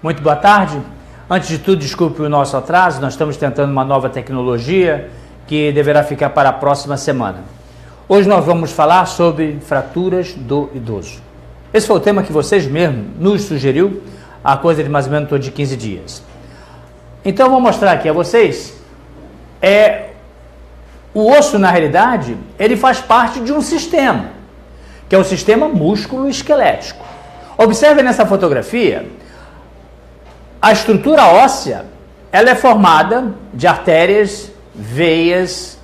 Muito boa tarde. Antes de tudo, desculpe o nosso atraso, nós estamos tentando uma nova tecnologia que deverá ficar para a próxima semana. Hoje nós vamos falar sobre fraturas do idoso. Esse foi o tema que vocês mesmos nos sugeriu há coisa de mais ou menos todo de 15 dias. Então eu vou mostrar aqui a vocês, o osso na realidade, ele faz parte de um sistema, que é o sistema músculo-esquelético. Observe nessa fotografia, a estrutura óssea, ela é formada de artérias, veias,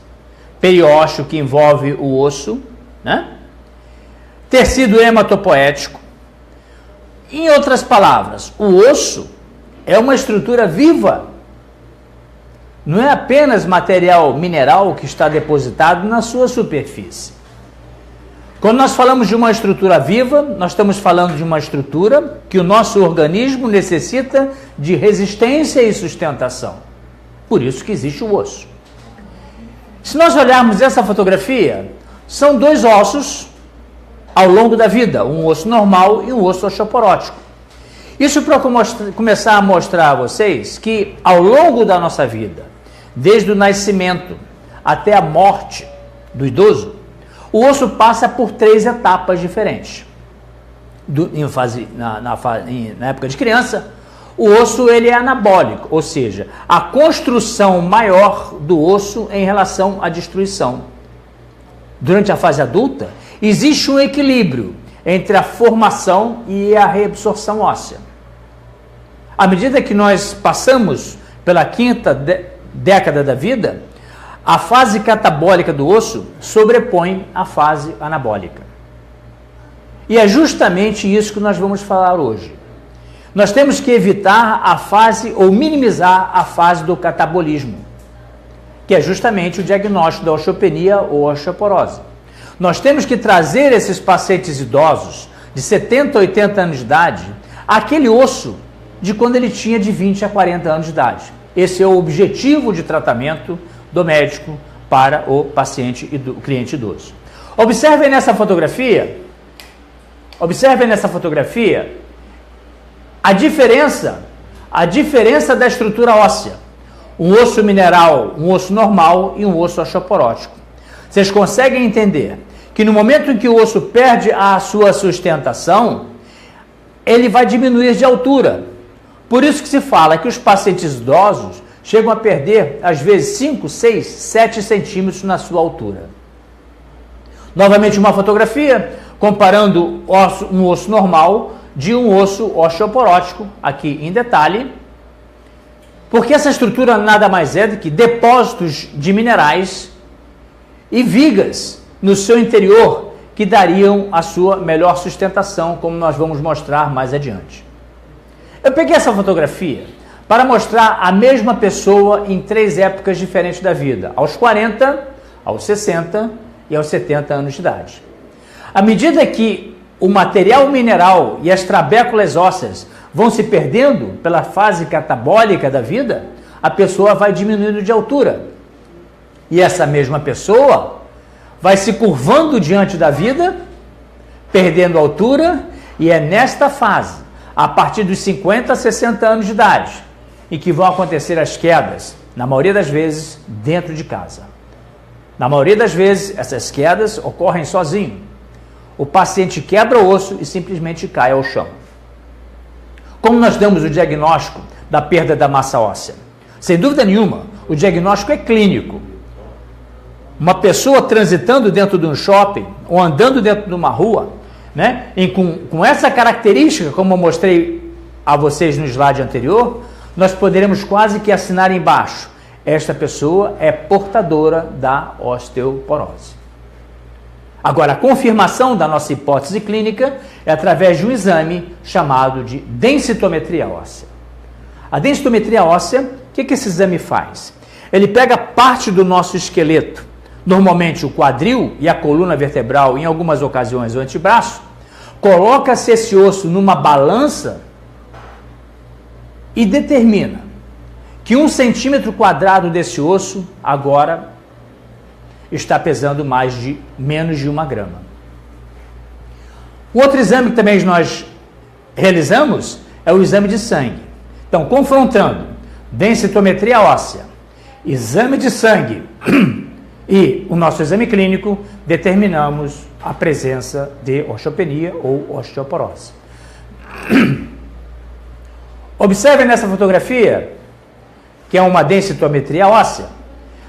periósteo que envolve o osso, né? Tecido hematopoético. Em outras palavras, o osso é uma estrutura viva. Não é apenas material mineral que está depositado na sua superfície. Quando nós falamos de uma estrutura viva, nós estamos falando de uma estrutura que o nosso organismo necessita de resistência e sustentação. Por isso que existe o osso. Se nós olharmos essa fotografia, são dois ossos ao longo da vida, um osso normal e um osso osteoporótico. Isso para começar a mostrar a vocês que ao longo da nossa vida, desde o nascimento até a morte do idoso, o osso passa por 3 etapas diferentes. Na época de criança, o osso ele é anabólico, ou seja, a construção maior do osso em relação à destruição. Durante a fase adulta, existe um equilíbrio entre a formação e a reabsorção óssea. À medida que nós passamos pela 5ª década da vida, a fase catabólica do osso sobrepõe a fase anabólica. E é justamente isso que nós vamos falar hoje. Nós temos que evitar a fase ou minimizar a fase do catabolismo, que é justamente o diagnóstico da osteopenia ou osteoporose. Nós temos que trazer esses pacientes idosos de 70 a 80 anos de idade aquele osso de quando ele tinha de 20 a 40 anos de idade. Esse é o objetivo de tratamento do médico para o paciente e do cliente idoso. Observem nessa fotografia a diferença da estrutura óssea. Um osso mineral, um osso normal e um osso osteoporótico. Vocês conseguem entender que no momento em que o osso perde a sua sustentação, ele vai diminuir de altura. Por isso que se fala que os pacientes idosos chegam a perder, às vezes, 5, 6, 7 centímetros na sua altura. Novamente uma fotografia, comparando um osso normal de um osso osteoporótico, aqui em detalhe, porque essa estrutura nada mais é do que depósitos de minerais e vigas no seu interior que dariam a sua melhor sustentação, como nós vamos mostrar mais adiante. Eu peguei essa fotografia para mostrar a mesma pessoa em 3 épocas diferentes da vida, aos 40, aos 60 e aos 70 anos de idade. À medida que o material mineral e as trabéculas ósseas vão se perdendo pela fase catabólica da vida, a pessoa vai diminuindo de altura. E essa mesma pessoa vai se curvando diante da vida, perdendo altura, e é nesta fase, a partir dos 50 a 60 anos de idade, em que vão acontecer as quedas, na maioria das vezes, dentro de casa. Na maioria das vezes, essas quedas ocorrem sozinho. O paciente quebra o osso e simplesmente cai ao chão. Como nós damos o diagnóstico da perda da massa óssea? Sem dúvida nenhuma, o diagnóstico é clínico. Uma pessoa transitando dentro de um shopping ou andando dentro de uma rua, né, e com essa característica, como eu mostrei a vocês no slide anterior, nós poderemos quase que assinar embaixo: esta pessoa é portadora da osteoporose. Agora, a confirmação da nossa hipótese clínica é através de um exame chamado de densitometria óssea. A densitometria óssea, o que esse exame faz? Ele pega parte do nosso esqueleto, normalmente o quadril e a coluna vertebral, em algumas ocasiões o antebraço, coloca-se esse osso numa balança e determina que 1 centímetro quadrado desse osso agora está pesando menos de 1 grama. O outro exame que também nós realizamos é o exame de sangue. Então, confrontando densitometria óssea, exame de sangue e o nosso exame clínico, determinamos a presença de osteopenia ou osteoporose. Observe nessa fotografia, que é uma densitometria óssea.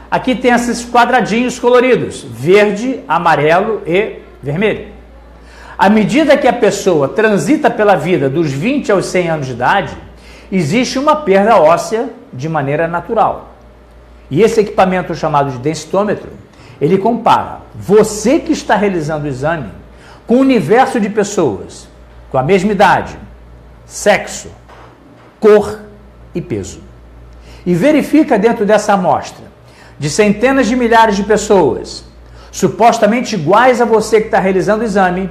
Aqui tem esses quadradinhos coloridos, verde, amarelo e vermelho. À medida que a pessoa transita pela vida dos 20 aos 100 anos de idade, existe uma perda óssea de maneira natural. E esse equipamento chamado de densitômetro, ele compara você que está realizando o exame com o universo de pessoas com a mesma idade, sexo, cor e peso. E verifica dentro dessa amostra de centenas de milhares de pessoas, supostamente iguais a você que está realizando o exame,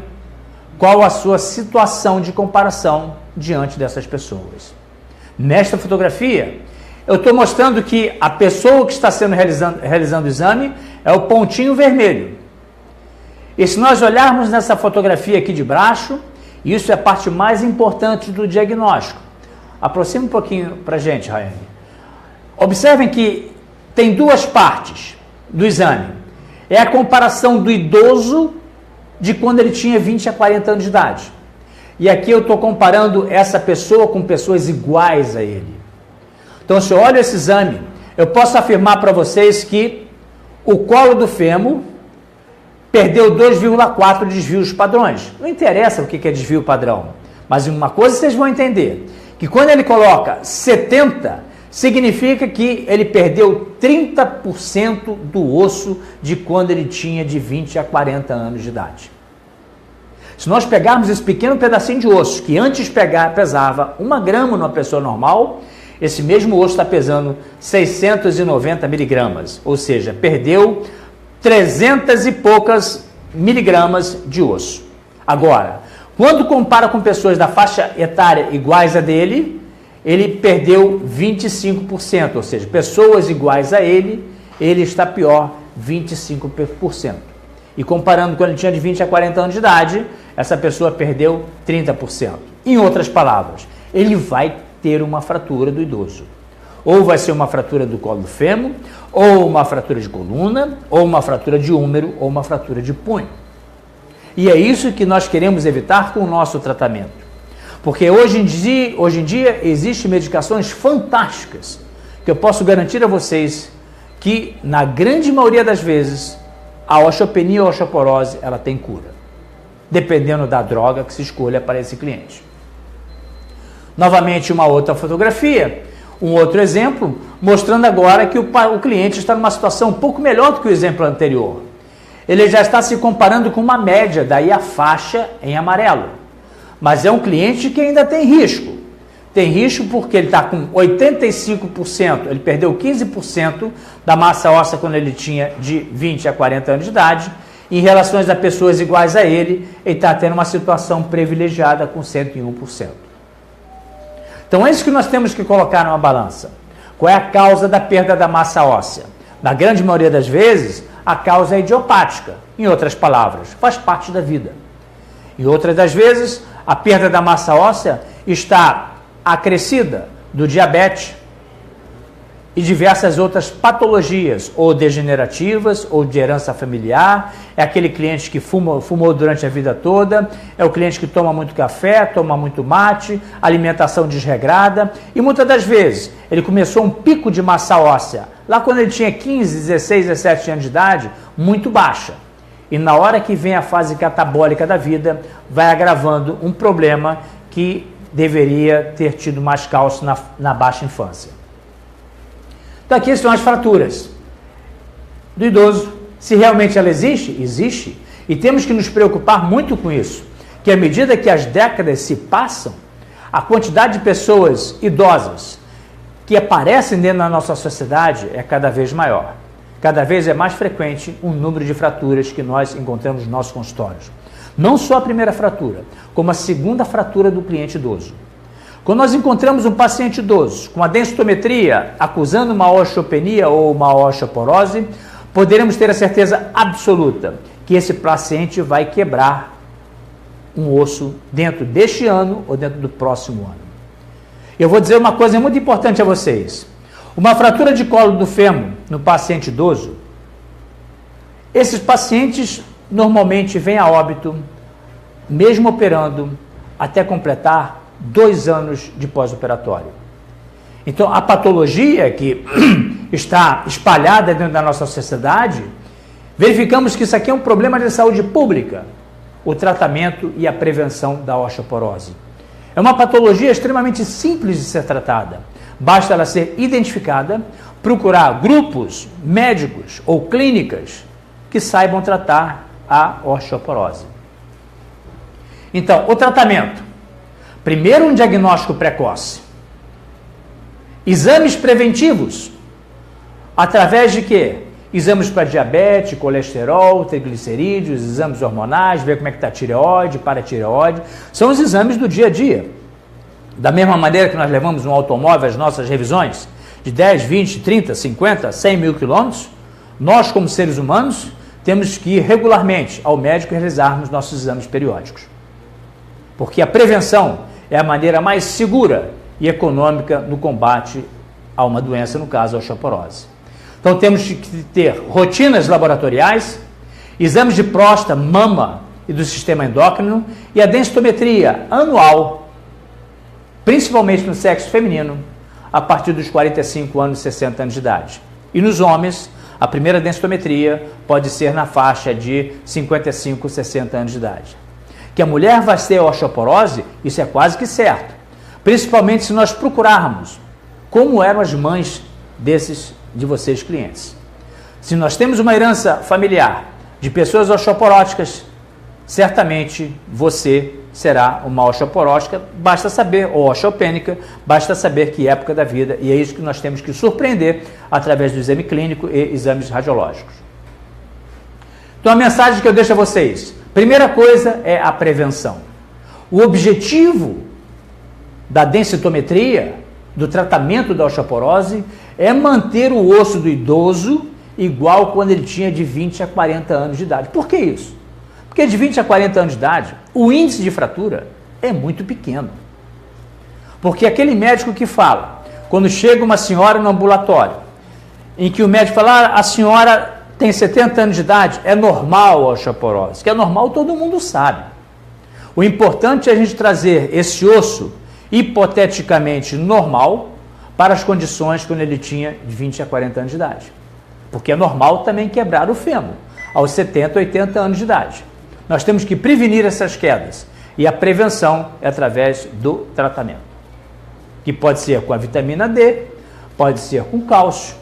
qual a sua situação de comparação diante dessas pessoas. Nesta fotografia, eu estou mostrando que a pessoa que está realizando o exame é o pontinho vermelho. E se nós olharmos nessa fotografia aqui de baixo, isso é a parte mais importante do diagnóstico. Aproxima um pouquinho para a gente, Raiane. Observem que tem duas partes do exame. É a comparação do idoso de quando ele tinha 20 a 40 anos de idade. E aqui eu estou comparando essa pessoa com pessoas iguais a ele. Então, se eu olho esse exame, eu posso afirmar para vocês que o colo do fêmur perdeu 2,4 desvios padrões. Não interessa o que é desvio padrão, mas uma coisa vocês vão entender, que quando ele coloca 70, significa que ele perdeu 30% do osso de quando ele tinha de 20 a 40 anos de idade. Se nós pegarmos esse pequeno pedacinho de osso, que antes pesava 1 grama numa pessoa normal, esse mesmo osso está pesando 690 miligramas, ou seja, perdeu 300 e poucas miligramas de osso. Agora, quando compara com pessoas da faixa etária iguais a dele, ele perdeu 25%, ou seja, pessoas iguais a ele está pior 25%. E comparando quando ele tinha de 20 a 40 anos de idade, essa pessoa perdeu 30%. Em outras palavras, ele vai ter uma fratura do idoso. Ou vai ser uma fratura do colo do fêmur, ou uma fratura de coluna, ou uma fratura de húmero, ou uma fratura de punho. E é isso que nós queremos evitar com o nosso tratamento. Porque hoje em dia existem medicações fantásticas que eu posso garantir a vocês que, na grande maioria das vezes, a osteopenia ou osteoporose ela tem cura, dependendo da droga que se escolha para esse cliente. Novamente, uma outra fotografia, um outro exemplo, mostrando agora que o cliente está numa situação um pouco melhor do que o exemplo anterior. Ele já está se comparando com uma média, daí a faixa em amarelo. Mas é um cliente que ainda tem risco. Tem risco porque ele está com 85%, ele perdeu 15% da massa óssea quando ele tinha de 20 a 40 anos de idade. Em relação a pessoas iguais a ele está tendo uma situação privilegiada com 101%. Então é isso que nós temos que colocar numa balança. Qual é a causa da perda da massa óssea? Na grande maioria das vezes, a causa é idiopática. Em outras palavras, faz parte da vida. Em outras das vezes, a perda da massa óssea está acrescida do diabetes e diversas outras patologias, ou degenerativas, ou de herança familiar. É aquele cliente que fumou durante a vida toda, é o cliente que toma muito café, toma muito mate, alimentação desregrada, e muitas das vezes ele começou um pico de massa óssea, lá quando ele tinha 15, 16, 17 anos de idade, muito baixa. E na hora que vem a fase catabólica da vida, vai agravando um problema que deveria ter tido mais cálcio na baixa infância. Então aqui estão as fraturas do idoso. Se realmente ela existe, existe. E temos que nos preocupar muito com isso. Que à medida que as décadas se passam, a quantidade de pessoas idosas que aparecem dentro da nossa sociedade é cada vez maior. Cada vez é mais frequente o número de fraturas que nós encontramos nos nossos consultórios. Não só a primeira fratura, como a segunda fratura do cliente idoso. Quando nós encontramos um paciente idoso com a densitometria acusando uma osteopenia ou uma osteoporose, poderemos ter a certeza absoluta que esse paciente vai quebrar um osso dentro deste ano ou dentro do próximo ano. Eu vou dizer uma coisa muito importante a vocês. Uma fratura de colo do fêmur no paciente idoso, esses pacientes normalmente vêm a óbito, mesmo operando, até completar 2 anos de pós-operatório. Então, a patologia que está espalhada dentro da nossa sociedade, verificamos que isso aqui é um problema de saúde pública, o tratamento e a prevenção da osteoporose. É uma patologia extremamente simples de ser tratada. Basta ela ser identificada, procurar grupos médicos ou clínicas que saibam tratar a osteoporose. Então, o tratamento. Primeiro, um diagnóstico precoce. Exames preventivos. Através de quê? Exames para diabetes, colesterol, triglicerídeos, exames hormonais, ver como é que está a tireoide, paratireoide. São os exames do dia a dia. Da mesma maneira que nós levamos um automóvel às nossas revisões, de 10, 20, 30, 50, 100 mil quilômetros, nós, como seres humanos, temos que ir regularmente ao médico e realizarmos nossos exames periódicos. Porque a prevenção é a maneira mais segura e econômica no combate a uma doença, no caso a osteoporose. Então temos que ter rotinas laboratoriais, exames de próstata, mama e do sistema endócrino e a densitometria anual, principalmente no sexo feminino, a partir dos 45 anos e 60 anos de idade. E nos homens, a primeira densitometria pode ser na faixa de 55, 60 anos de idade. Que a mulher vai ter osteoporose, isso é quase que certo. Principalmente se nós procurarmos como eram as mães de vocês clientes. Se nós temos uma herança familiar de pessoas osteoporóticas, certamente você será uma osteoporótica, basta saber, ou osteopênica, basta saber que época da vida, e é isso que nós temos que surpreender através do exame clínico e exames radiológicos. Então a mensagem que eu deixo a vocês, primeira coisa é a prevenção. O objetivo da densitometria, do tratamento da osteoporose, é manter o osso do idoso igual quando ele tinha de 20 a 40 anos de idade. Por que isso? Porque de 20 a 40 anos de idade, o índice de fratura é muito pequeno. Porque aquele médico que fala, quando chega uma senhora no ambulatório, em que o médico fala, a senhora tem 70 anos de idade, é normal a osteoporose. Que é normal, todo mundo sabe. O importante é a gente trazer esse osso hipoteticamente normal para as condições quando ele tinha de 20 a 40 anos de idade. Porque é normal também quebrar o fêmur aos 70, 80 anos de idade. Nós temos que prevenir essas quedas e a prevenção é através do tratamento, que pode ser com a vitamina D, pode ser com cálcio,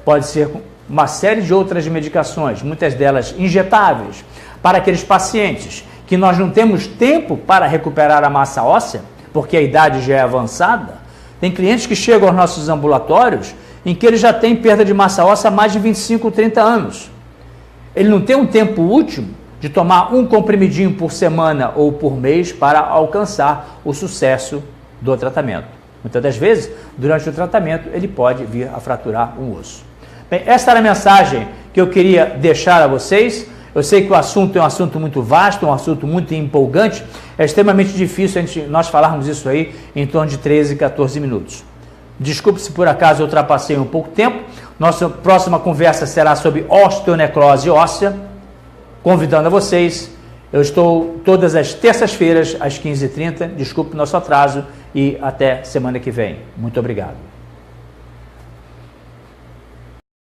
pode ser com uma série de outras medicações, muitas delas injetáveis, para aqueles pacientes que nós não temos tempo para recuperar a massa óssea, porque a idade já é avançada. Tem clientes que chegam aos nossos ambulatórios em que ele já tem perda de massa óssea há mais de 25, 30 anos. Ele não tem um tempo útil de tomar um comprimidinho por semana ou por mês para alcançar o sucesso do tratamento. Muitas das vezes, durante o tratamento, ele pode vir a fraturar um osso. Bem, essa era a mensagem que eu queria deixar a vocês. Eu sei que o assunto é um assunto muito vasto, um assunto muito empolgante. É extremamente difícil nós falarmos isso aí em torno de 13, 14 minutos. Desculpe se por acaso eu ultrapassei um pouco tempo. Nossa próxima conversa será sobre osteonecrose óssea. Convidando a vocês, eu estou todas as terças-feiras às 15h30. Desculpe o nosso atraso e até semana que vem. Muito obrigado.